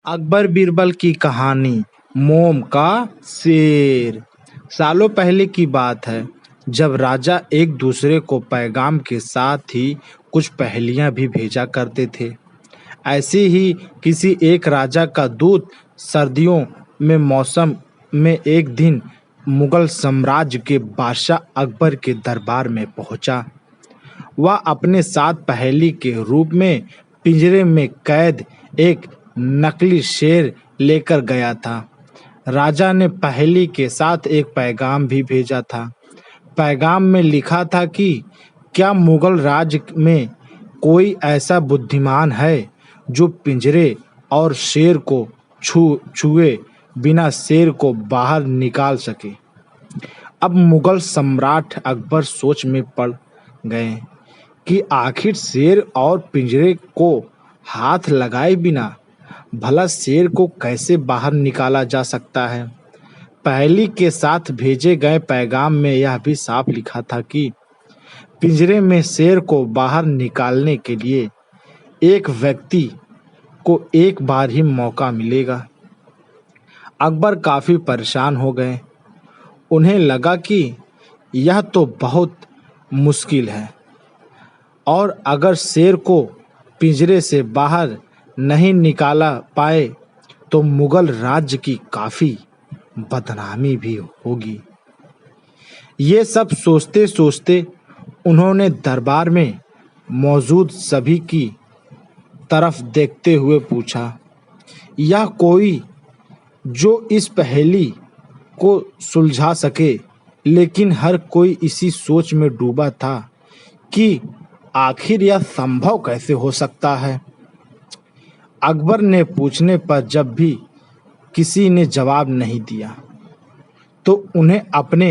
अकबर बीरबल की कहानी। मोम का शेर। सालों पहले की बात है, जब राजा एक दूसरे को पैगाम के साथ ही कुछ पहेलियां भी भेजा करते थे। ऐसे ही किसी एक राजा का दूत सर्दियों में मौसम में एक दिन मुगल साम्राज्य के बादशाह अकबर के दरबार में पहुंचा। वह अपने साथ पहेली के रूप में पिंजरे में कैद एक नकली शेर लेकर गया था। राजा ने पहेली के साथ एक पैगाम भी भेजा था। पैगाम में लिखा था कि क्या मुगल राज्य में कोई ऐसा बुद्धिमान है जो पिंजरे और शेर को छुए बिना शेर को बाहर निकाल सके। अब मुगल सम्राट अकबर सोच में पड़ गए कि आखिर शेर और पिंजरे को हाथ लगाए बिना भला शेर को कैसे बाहर निकाला जा सकता है। पहेली के साथ भेजे गए पैगाम में यह भी साफ लिखा था कि पिंजरे में शेर को बाहर निकालने के लिए एक व्यक्ति को एक बार ही मौका मिलेगा। अकबर काफी परेशान हो गए। उन्हें लगा कि यह तो बहुत मुश्किल है और अगर शेर को पिंजरे से बाहर नहीं निकाला पाए तो मुगल राज्य की काफी बदनामी भी होगी। ये सब सोचते सोचते उन्होंने दरबार में मौजूद सभी की तरफ देखते हुए पूछा, यह कोई जो इस पहेली को सुलझा सके। लेकिन हर कोई इसी सोच में डूबा था कि आखिर यह संभव कैसे हो सकता है। अकबर ने पूछने पर जब भी किसी ने जवाब नहीं दिया तो उन्हें अपने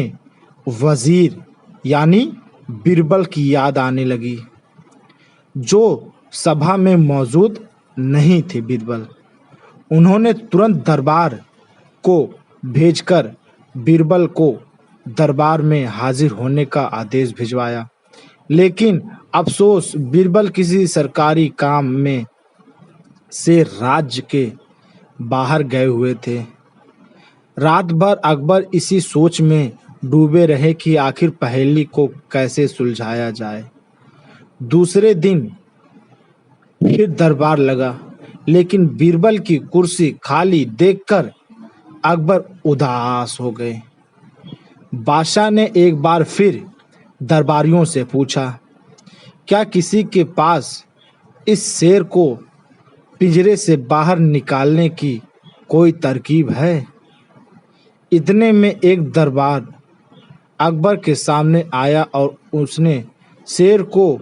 वजीर यानी बीरबल की याद आने लगी, जो सभा में मौजूद नहीं थे। बीरबल उन्होंने तुरंत दरबार को भेजकर बीरबल को दरबार में हाजिर होने का आदेश भिजवाया। लेकिन अफसोस, बीरबल किसी सरकारी काम में से राज्य के बाहर गए हुए थे। रात भर अकबर इसी सोच में डूबे रहे कि आखिर पहेली को कैसे सुलझाया जाए। दूसरे दिन फिर दरबार लगा, लेकिन बीरबल की कुर्सी खाली देखकर अकबर उदास हो गए। बादशाह ने एक बार फिर दरबारियों से पूछा, क्या किसी के पास इस शेर को पिंजरे से बाहर निकालने की कोई तरकीब है। इतने में एक दरबार अकबर के सामने आया और उसने शेर को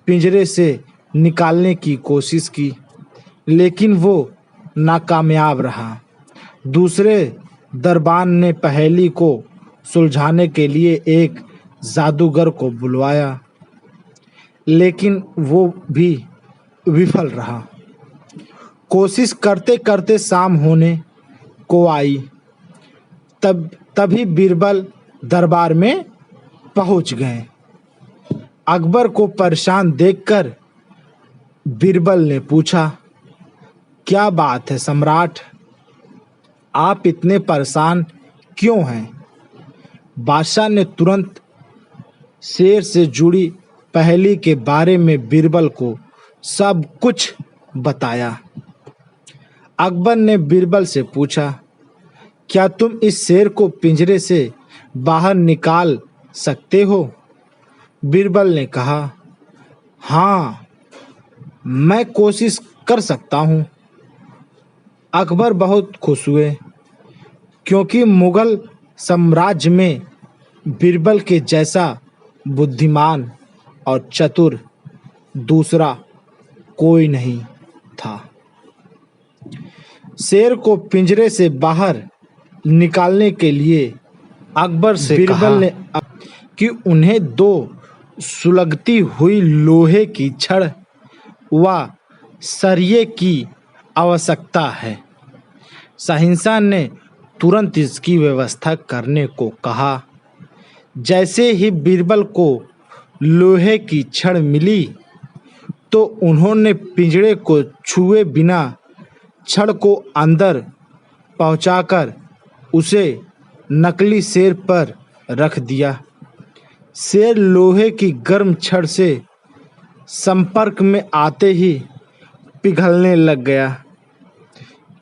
पिंजरे से निकालने की कोशिश की, लेकिन वो नाकामयाब रहा। दूसरे दरबार ने पहेली को सुलझाने के लिए एक जादूगर को बुलवाया, लेकिन वो भी विफल रहा। कोशिश करते करते शाम होने को आई। तभी बीरबल दरबार में पहुंच गए। अकबर को परेशान देखकर बीरबल ने पूछा, क्या बात है सम्राट, आप इतने परेशान क्यों हैं। बादशाह ने तुरंत शेर से जुड़ी पहेली के बारे में बीरबल को सब कुछ बताया। अकबर ने बीरबल से पूछा, क्या तुम इस शेर को पिंजरे से बाहर निकाल सकते हो। बीरबल ने कहा, हाँ, मैं कोशिश कर सकता हूँ। अकबर बहुत खुश हुए, क्योंकि मुगल साम्राज्य में बीरबल के जैसा बुद्धिमान और चतुर दूसरा कोई नहीं था। शेर को पिंजरे से बाहर निकालने के लिए अकबर से बीरबल ने कि उन्हें दो सुलगती हुई लोहे की छड़ व सरिये की आवश्यकता है। शहंशाह ने तुरंत इसकी व्यवस्था करने को कहा। जैसे ही बीरबल को लोहे की छड़ मिली तो उन्होंने पिंजरे को छुए बिना छड़ को अंदर पहुंचाकर उसे नकली शेर पर रख दिया। शेर लोहे की गर्म छड़ से संपर्क में आते ही पिघलने लग गया,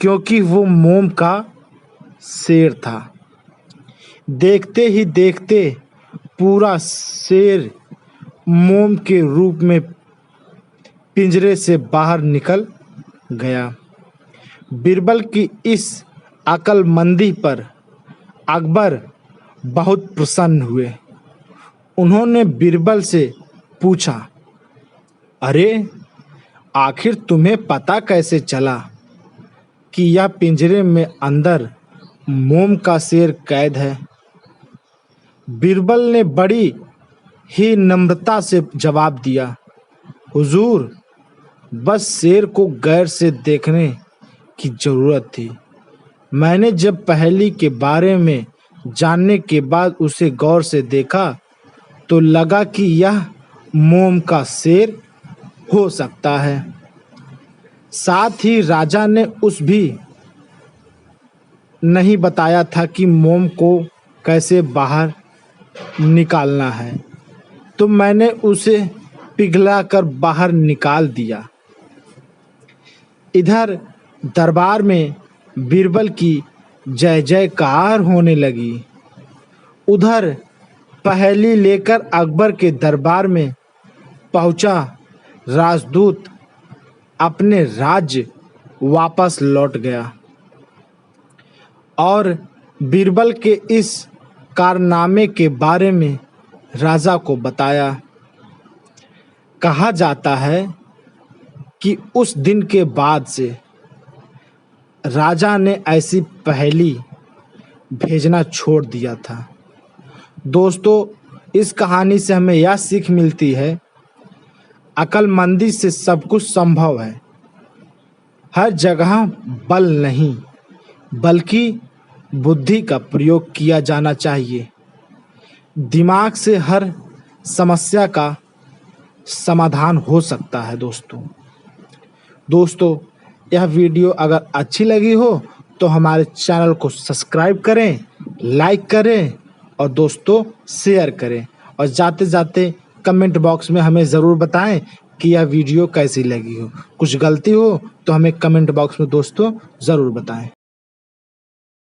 क्योंकि वो मोम का शेर था। देखते ही देखते पूरा शेर मोम के रूप में पिंजरे से बाहर निकल गया। बीरबल की इस अक्लमंदी पर अकबर बहुत प्रसन्न हुए। उन्होंने बीरबल से पूछा, अरे, आखिर तुम्हें पता कैसे चला कि यह पिंजरे में अंदर मोम का शेर कैद है? बीरबल ने बड़ी ही नम्रता से जवाब दिया, हुजूर, बस शेर को गैर से देखने की जरूरत थी। मैंने जब पहेली के बारे में जानने के बाद उसे गौर से देखा तो लगा कि यह मोम का शेर हो सकता है। साथ ही राजा ने उस भी नहीं बताया था कि मोम को कैसे बाहर निकालना है, तो मैंने उसे पिघला कर बाहर निकाल दिया। इधर दरबार में बीरबल की जय जयकार होने लगी। उधर पहेली लेकर अकबर के दरबार में पहुंचा राजदूत अपने राज्य वापस लौट गया और बीरबल के इस कारनामे के बारे में राजा को बताया। कहा जाता है कि उस दिन के बाद से राजा ने ऐसी पहेली भेजना छोड़ दिया था। दोस्तों, इस कहानी से हमें यह सीख मिलती है, अक्लमंदी से सब कुछ संभव है। हर जगह बल नहीं बल्कि बुद्धि का प्रयोग किया जाना चाहिए। दिमाग से हर समस्या का समाधान हो सकता है। दोस्तों, यह वीडियो अगर अच्छी लगी हो तो हमारे चैनल को सब्सक्राइब करें, लाइक करें और दोस्तों शेयर करें। और जाते जाते कमेंट बॉक्स में हमें ज़रूर बताएं कि यह वीडियो कैसी लगी हो। कुछ गलती हो तो हमें कमेंट बॉक्स में दोस्तों ज़रूर बताएं।